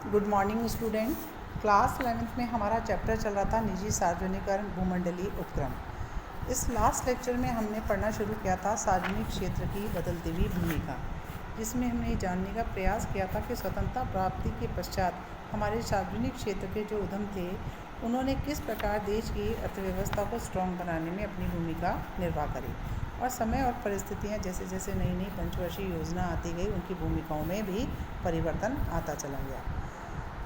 Good morning student. Class 11th में हमारा chapter चल रहा था निजी सार्वजनिक और भूमंडलीय उपक्रम। इस लास्ट लेक्चर में हमने पढ़ना शुरू किया था सार्वजनिक क्षेत्र की बदलती हुई भूमिका, जिसमें हमने जानने का प्रयास किया था कि स्वतंत्रता प्राप्ति के पश्चात हमारे सार्वजनिक क्षेत्र के जो उद्यम थे उन्होंने किस प्रकार देश की अर्थव्यवस्था को स्ट्रॉन्ग बनाने में अपनी भूमिका निर्वाह करी, और समय और परिस्थितियाँ जैसे जैसे नई नई पंचवर्षीय योजना आती गई उनकी भूमिकाओं में भी परिवर्तन आता चला गया।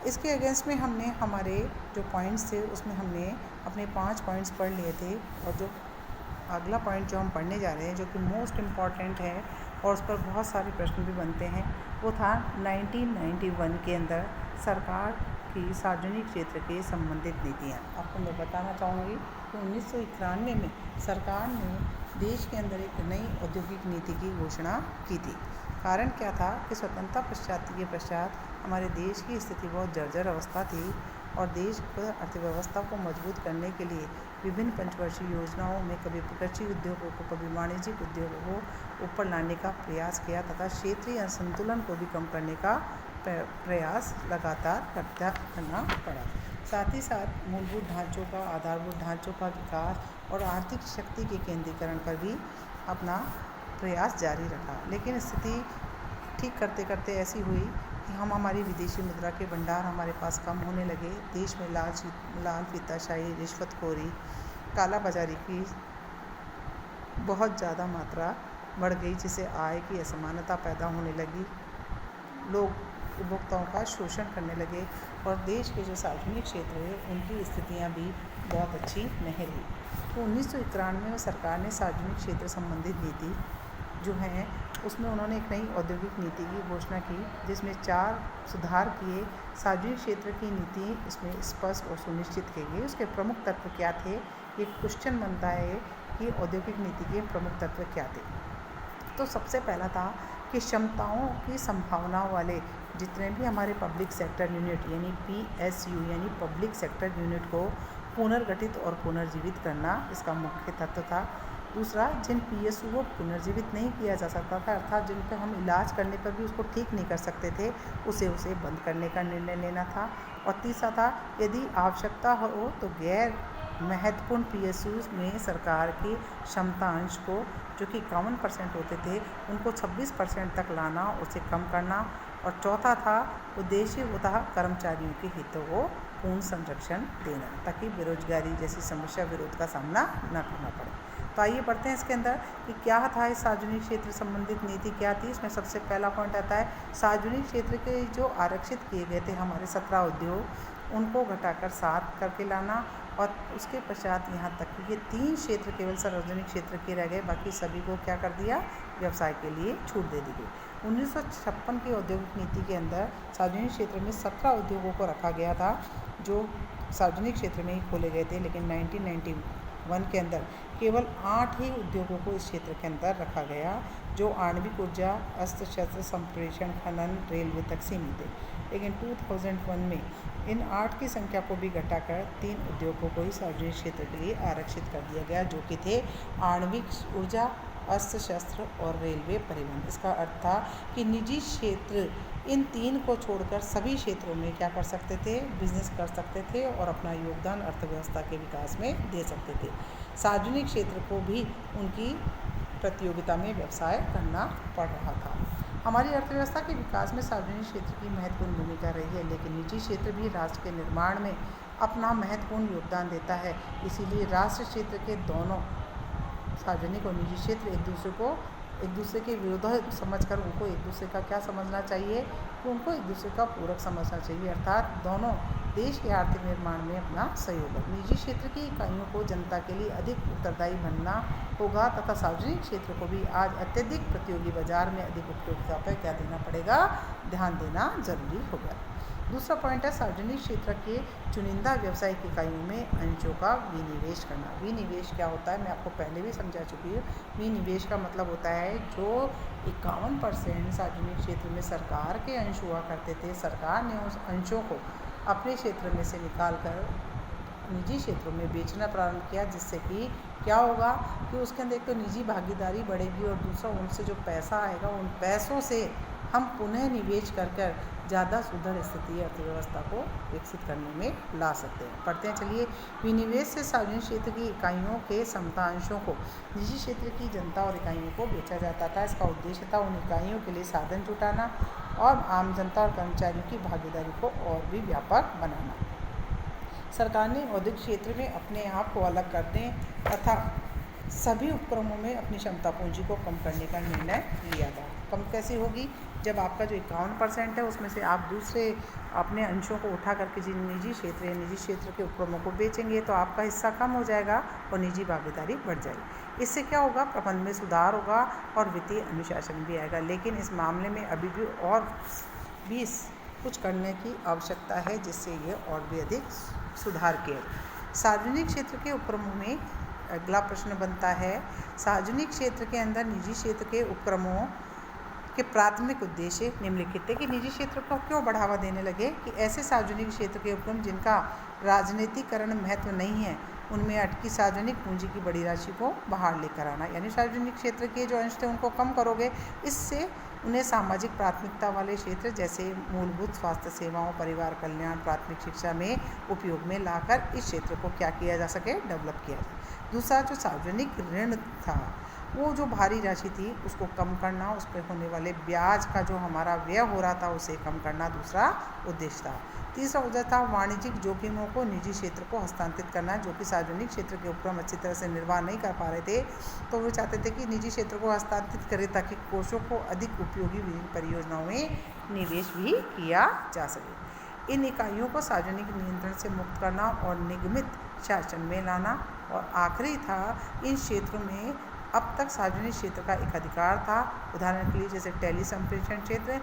इसके अगेंस्ट में हमने हमारे जो पॉइंट्स थे उसमें हमने अपने 5 पॉइंट्स पढ़ लिए थे, और जो अगला पॉइंट जो हम पढ़ने जा रहे हैं जो कि मोस्ट इम्पॉर्टेंट है और उस पर बहुत सारे प्रश्न भी बनते हैं, वो था 1991 के अंदर सरकार की सार्वजनिक क्षेत्र के संबंधित नीतियाँ। आपको मैं बताना चाहूँगी कि 1991 में सरकार ने देश के अंदर एक नई औद्योगिक नीति की घोषणा की थी। कारण क्या था कि स्वतंत्रता पश्चात हमारे देश की स्थिति बहुत जर्जर अवस्था थी, और देश की अर्थव्यवस्था को मजबूत करने के लिए विभिन्न पंचवर्षीय योजनाओं में कभी कृषि उद्योगों को कभी वाणिज्यिक उद्योगों को ऊपर लाने का प्रयास किया तथा क्षेत्रीय असंतुलन को भी कम करने का प्रयास लगातार करना पड़ा। साथ ही साथ मूलभूत ढांचों का आधारभूत ढांचों का विकास और आर्थिक शक्ति के केंद्रीकरण पर भी अपना प्रयास जारी रखा। लेकिन स्थिति ठीक करते करते ऐसी हुई कि हमारी विदेशी मुद्रा के भंडार हमारे पास कम होने लगे। देश में लाल फीताशाही, रिश्वतखोरी, काला बाजारी की बहुत ज़्यादा मात्रा बढ़ गई, जिससे आय की असमानता पैदा होने लगी। लोग उपभोक्ताओं का शोषण करने लगे और देश के जो सार्वजनिक क्षेत्र है उनकी स्थितियां भी बहुत अच्छी नहीं रही। तो 1991 में सरकार ने सार्वजनिक क्षेत्र संबंधित नीति जो है उसमें उन्होंने एक नई औद्योगिक नीति की घोषणा की, जिसमें 4 सुधार किए। सार्वजनिक क्षेत्र की नीति इसमें स्पष्ट और सुनिश्चित की गई। उसके प्रमुख तत्व क्या थे? ये क्वेश्चन बनता है कि औद्योगिक नीति के प्रमुख तत्व क्या थे। तो सबसे पहला था कि क्षमताओं की संभावनाओं वाले जितने भी हमारे पब्लिक सेक्टर यूनिट यानी PSU यानी पब्लिक सेक्टर यूनिट को पुनर्गठित और पुनर्जीवित करना इसका मुख्य तत्व था। दूसरा, जिन PSU को पुनर्जीवित नहीं किया जा सकता था, अर्थात जिन पर हम इलाज करने पर भी उसको ठीक नहीं कर सकते थे, उसे बंद करने का निर्णय लेना था। और तीसरा था, यदि आवश्यकता हो तो गैर महत्वपूर्ण PSUs में सरकार की क्षमतांश को जो कि 51% होते थे उनको 26% तक लाना, उसे कम करना। और चौथा था, उद्देश्य होता कर्मचारियों के हितों को पूर्ण संरक्षण देना, ताकि बेरोजगारी जैसी समस्या विरोध का सामना न करना पड़े। तो आइए पढ़ते हैं इसके अंदर कि क्या था इस सार्वजनिक क्षेत्र संबंधित नीति क्या थी। इसमें सबसे पहला पॉइंट आता है सार्वजनिक क्षेत्र के जो आरक्षित किए गए थे हमारे 17 उद्योग, उनको घटाकर 7 करके लाना। और उसके पश्चात यहाँ तक कि ये 3 क्षेत्र केवल सार्वजनिक क्षेत्र के रह गए, बाकी सभी को क्या कर दिया, व्यवसाय के लिए छूट दे दी गई। 1956 की औद्योगिक नीति के अंदर सार्वजनिक क्षेत्र में 17 उद्योगों को रखा गया था जो सार्वजनिक क्षेत्र में ही खोले गए थे, लेकिन 1991 के अंदर केवल 8 ही उद्योगों को इस क्षेत्र के अंदर रखा गया, जो आणविक ऊर्जा, अस्त्र शस्त्र संप्रेषण, खनन, रेलवे तक सीमित थे। लेकिन 2001 में इन 8 की संख्या को भी घटाकर 3 उद्योगों को ही सार्वजनिक क्षेत्र के लिए आरक्षित कर दिया गया, जो कि थे आणविक ऊर्जा, अस्त्र शस्त्र और रेलवे परिवहन। इसका अर्थ था कि निजी क्षेत्र इन 3 को छोड़कर सभी क्षेत्रों में क्या कर सकते थे, बिजनेस कर सकते थे और अपना योगदान अर्थव्यवस्था के विकास में दे सकते थे। सार्वजनिक क्षेत्र को भी उनकी प्रतियोगिता में व्यवसाय करना पड़ रहा था। हमारी अर्थव्यवस्था के विकास में सार्वजनिक क्षेत्र की महत्वपूर्ण भूमिका रही है, लेकिन निजी क्षेत्र भी राष्ट्र के निर्माण में अपना महत्वपूर्ण योगदान देता है। इसीलिए राष्ट्र क्षेत्र के दोनों सार्वजनिक और निजी क्षेत्र एक दूसरे के विरोध समझकर उनको एक दूसरे का क्या समझना चाहिए, तो उनको एक दूसरे का पूरक समझना चाहिए, अर्थात दोनों देश के आर्थिक निर्माण में अपना सहयोग। निजी क्षेत्र की इकाइयों को जनता के लिए अधिक उत्तरदायी बनना होगा तथा सार्वजनिक क्षेत्र को भी आज अत्यधिक प्रतियोगी बाजार में अधिक उपयोगिता पर क्या देना पड़ेगा, ध्यान देना जरूरी होगा। दूसरा पॉइंट है सार्वजनिक क्षेत्र के चुनिंदा व्यावसायिक इकाइयों में अंशों का विनिवेश करना। विनिवेश क्या होता है मैं आपको पहले भी समझा चुकी हूँ। विनिवेश का मतलब होता है जो 51% सार्वजनिक क्षेत्र में सरकार के अंश हुआ करते थे, सरकार ने उस अंशों को अपने क्षेत्र में से निकाल कर निजी क्षेत्रों में बेचना प्रारंभ किया, जिससे कि क्या होगा कि उसके अंदर एक तो निजी भागीदारी बढ़ेगी और दूसरा उनसे जो पैसा आएगा उन पैसों से हम पुनः निवेश कर ज़्यादा सुदृढ़ स्थिति अर्थव्यवस्था को विकसित करने में ला सकते हैं। पढ़ते हैं चलिए। विनिवेश से सार्वजनिक क्षेत्र की इकाइयों के समतांशों को निजी क्षेत्र की जनता और इकाइयों को बेचा जाता था। इसका उद्देश्य था उन इकाइयों के लिए साधन जुटाना और आम जनता और कर्मचारियों की भागीदारी को और भी व्यापक बनाना। सरकार ने औद्योगिक क्षेत्र में अपने आप को अलग करने तथा सभी उपक्रमों में अपनी क्षमता पूंजी को कम करने का निर्णय लिया था। कम कैसी होगी? जब आपका जो 51% है उसमें से आप दूसरे अपने अंशों को उठा करके जिन निजी क्षेत्र के उपक्रमों को बेचेंगे तो आपका हिस्सा कम हो जाएगा और निजी भागीदारी बढ़ जाएगी। इससे क्या होगा? प्रबंधन में सुधार होगा और वित्तीय अनुशासन भी आएगा। लेकिन इस मामले में अभी भी और भी कुछ करने की आवश्यकता है जिससे ये और भी अधिक सुधार किया। सार्वजनिक क्षेत्र के उपक्रमों में अगला प्रश्न बनता है, सार्वजनिक क्षेत्र के अंदर निजी क्षेत्र के उपक्रमों के प्राथमिक उद्देश्य निम्नलिखित है कि निजी क्षेत्र को क्यों बढ़ावा देने लगे कि ऐसे सार्वजनिक क्षेत्र के उपक्रम जिनका राजनीतिकरण महत्व नहीं है उनमें अटकी सार्वजनिक पूंजी की बड़ी राशि को बाहर लेकर आना। यानी सार्वजनिक क्षेत्र के जो अंश थे उनको कम करोगे, इससे उन्हें सामाजिक प्राथमिकता वाले क्षेत्र जैसे मूलभूत स्वास्थ्य सेवाओं, परिवार कल्याण, प्राथमिक शिक्षा में उपयोग में लाकर इस क्षेत्र को क्या किया जा सके? डेवलप किया जाए। दूसरा जो सार्वजनिक ऋण था वो जो भारी राशि थी उसको कम करना, उस पर होने वाले ब्याज का जो हमारा व्यय हो रहा था उसे कम करना दूसरा उद्देश्य था। तीसरा उद्देश्य था वाणिज्यिक जोखिमों को निजी क्षेत्र को हस्तांतरित करना, जो कि सार्वजनिक क्षेत्र के उपक्रम अच्छी तरह से निर्वाह नहीं कर पा रहे थे तो वो चाहते थे कि निजी क्षेत्र को हस्तांतरित करें ताकि कोषों को अधिक उपयोगी विभिन्न परियोजनाओं में निवेश भी किया जा सके। इन इकाइयों को सार्वजनिक नियंत्रण से मुक्त करना और निगमित शासन में लाना। और आखिरी था इन क्षेत्रों में अब तक सार्वजनिक क्षेत्र का एक अधिकार था, उदाहरण के लिए जैसे टेली संप्रेषण क्षेत्र,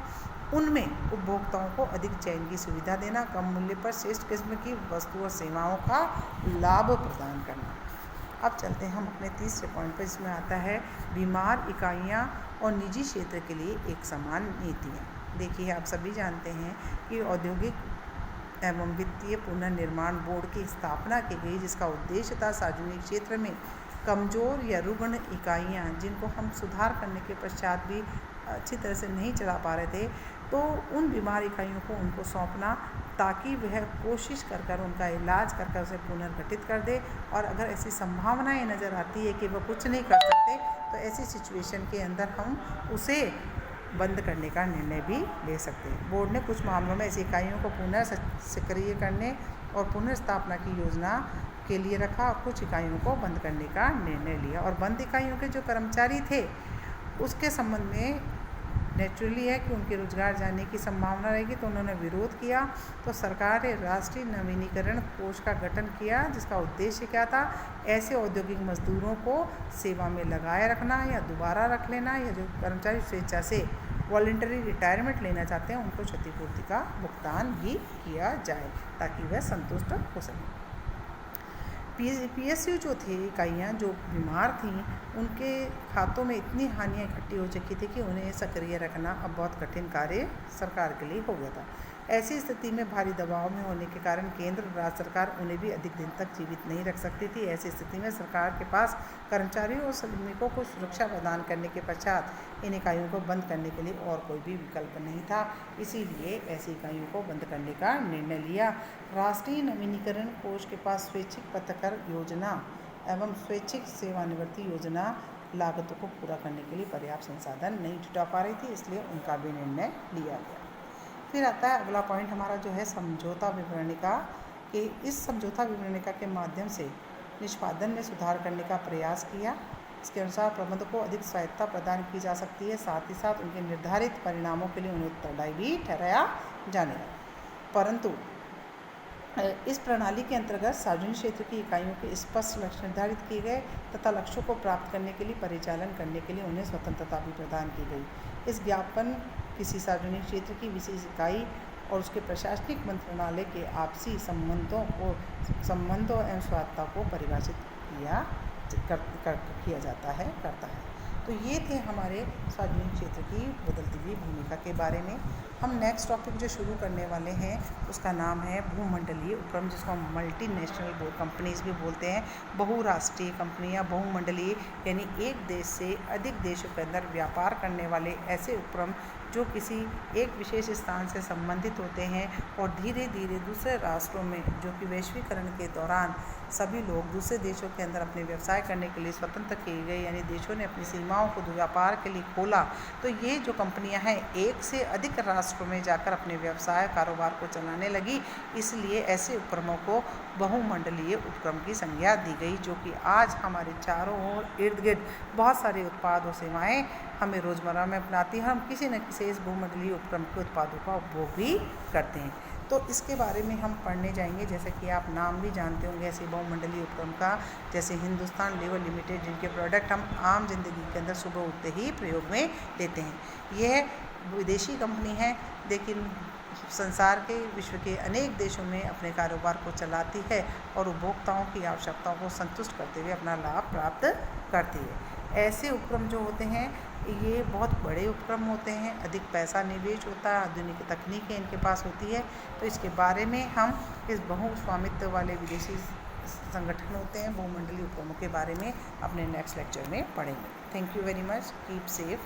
उनमें उपभोक्ताओं को अधिक चयन की सुविधा देना, कम मूल्य पर श्रेष्ठ किस्म की वस्तु और सेवाओं का लाभ प्रदान करना। अब चलते हैं हम अपने तीसरे पॉइंट पर, इसमें आता है बीमार इकाइयां और निजी क्षेत्र के लिए एक समान नीतियाँ। देखिए, आप सभी जानते हैं कि औद्योगिक एवं वित्तीय पुनर्निर्माण बोर्ड की स्थापना की गई, जिसका उद्देश्य था सार्वजनिक क्षेत्र में कमज़ोर या रुग्ण इकाइयाँ जिनको हम सुधार करने के पश्चात भी अच्छी तरह से नहीं चला पा रहे थे, तो उन बीमार इकाइयों को उनको सौंपना ताकि वह कोशिश कर उनका इलाज कर उसे पुनर्गठित कर दे। और अगर ऐसी संभावनाएं नज़र आती है कि वह कुछ नहीं कर सकते तो ऐसी सिचुएशन के अंदर हम उसे बंद करने का निर्णय भी ले सकते हैं। बोर्ड ने कुछ मामलों में ऐसी इकाइयों को पुनः सक्रिय करने और पुनर्स्थापना की योजना के लिए रखा और कुछ इकाइयों को बंद करने का निर्णय लिया। और बंद इकाइयों के जो कर्मचारी थे उसके संबंध में नेचुरली है कि उनके रोजगार जाने की संभावना रहेगी, तो उन्होंने विरोध किया। तो सरकार ने राष्ट्रीय नवीनीकरण कोष का गठन किया, जिसका उद्देश्य क्या था? ऐसे औद्योगिक मजदूरों को सेवा में लगाए रखना या दोबारा रख लेना, या जो कर्मचारी स्वेच्छा से वॉलंटरी रिटायरमेंट लेना चाहते हैं उनको क्षतिपूर्ति का भुगतान भी किया जाए ताकि वह संतुष्ट हो सकें। PSU जो थे इकाइयाँ जो बीमार थीं, उनके खातों में इतनी हानियाँ इकट्ठी हो चुकी थी कि उन्हें सक्रिय रखना अब बहुत कठिन कार्य सरकार के लिए हो गया था। ऐसी स्थिति में भारी दबाव में होने के कारण केंद्र और राज्य सरकार उन्हें भी अधिक दिन तक जीवित नहीं रख सकती थी। ऐसी स्थिति में सरकार के पास कर्मचारियों और श्रमिकों को सुरक्षा प्रदान करने के पश्चात इन इकाइयों को बंद करने के लिए और कोई भी विकल्प नहीं था, इसीलिए ऐसी इकाइयों को बंद करने का निर्णय लिया। राष्ट्रीय नवीनीकरण कोष के पास स्वैच्छिक पथकर योजना एवं स्वैच्छिक सेवानिवृत्ति योजना लागतों को पूरा करने के लिए पर्याप्त संसाधन नहीं जुटा पा रही थी, इसलिए उनका भी निर्णय लिया गया। फिर आता है अगला पॉइंट हमारा जो है समझौता विवरणिका, कि इस समझौता विवरणिका के माध्यम से निष्पादन में सुधार करने का प्रयास किया। इसके अनुसार प्रबंधक को अधिक स्वायत्तता प्रदान की जा सकती है, साथ ही साथ उनके निर्धारित परिणामों के लिए उन्हें उत्तरदायी भी ठहराया जाने लगा। परंतु इस प्रणाली के अंतर्गत सार्वजनिक क्षेत्र की इकाइयों के स्पष्ट लक्ष्य निर्धारित किए गए तथा लक्ष्यों को प्राप्त करने के लिए परिचालन करने के लिए उन्हें स्वतंत्रता भी प्रदान की गई। इस ज्ञापन किसी सार्वजनिक क्षेत्र की विशेष इकाई और उसके प्रशासनिक मंत्रालय के आपसी संबंधों एवं स्वायत्तता को परिभाषित किया जाता है करता है। तो ये थे हमारे सार्वजनिक क्षेत्र की बदलती हुई भूमिका के बारे में। हम नेक्स्ट टॉपिक जो शुरू करने वाले हैं उसका नाम है भूमंडलीय उपक्रम, जिसको हम मल्टीनेशनल कंपनीज भी बोलते हैं। बहुराष्ट्रीय कंपनियां, बहुमंडलीय यानी एक देश से अधिक देशों के अंदर व्यापार करने वाले ऐसे उपक्रम जो किसी एक विशेष स्थान से संबंधित होते हैं और धीरे धीरे दूसरे राष्ट्रों में, जो कि वैश्वीकरण के दौरान सभी लोग दूसरे देशों के अंदर अपने व्यवसाय करने के लिए स्वतंत्र किए गए, यानी देशों ने अपनी सीमाओं को व्यापार के लिए खोला। तो ये जो कंपनियां हैं एक से अधिक राष्ट्रों में जाकर अपने व्यवसाय कारोबार को चलाने लगी, इसलिए ऐसे उपक्रमों को बहुमंडलीय उपक्रम की संज्ञा दी गई, जो कि आज हमारे चारों ओर इर्द गिर्द बहुत सारे उत्पाद और सेवाएं हमें रोज़मर्रा में अपनाती हैं। हम किसी न किसी इस बहुमंडलीय उपक्रम के उत्पादों का उपभोग भी करते हैं। तो इसके बारे में हम पढ़ने जाएंगे, जैसे कि आप नाम भी जानते होंगे ऐसे बहुमंडलीय उपक्रम का, जैसे हिंदुस्तान लीवर लिमिटेड, जिनके प्रोडक्ट हम आम जिंदगी के अंदर सुबह उठते ही प्रयोग में लेते हैं। यह विदेशी कंपनी है, लेकिन संसार के विश्व के अनेक देशों में अपने कारोबार को चलाती है और उपभोक्ताओं की आवश्यकताओं को संतुष्ट करते हुए अपना लाभ प्राप्त करती है। ऐसे उपक्रम जो होते हैं ये बहुत बड़े उपक्रम होते हैं, अधिक पैसा निवेश होता है, आधुनिक तकनीकें इनके पास होती है। तो इसके बारे में हम इस बहुस्वामित्व वाले विदेशी संगठन होते हैं बहुमंडलीय उपक्रमों के बारे में अपने नेक्स्ट लेक्चर में पढ़ेंगे। Thank you very much, keep safe.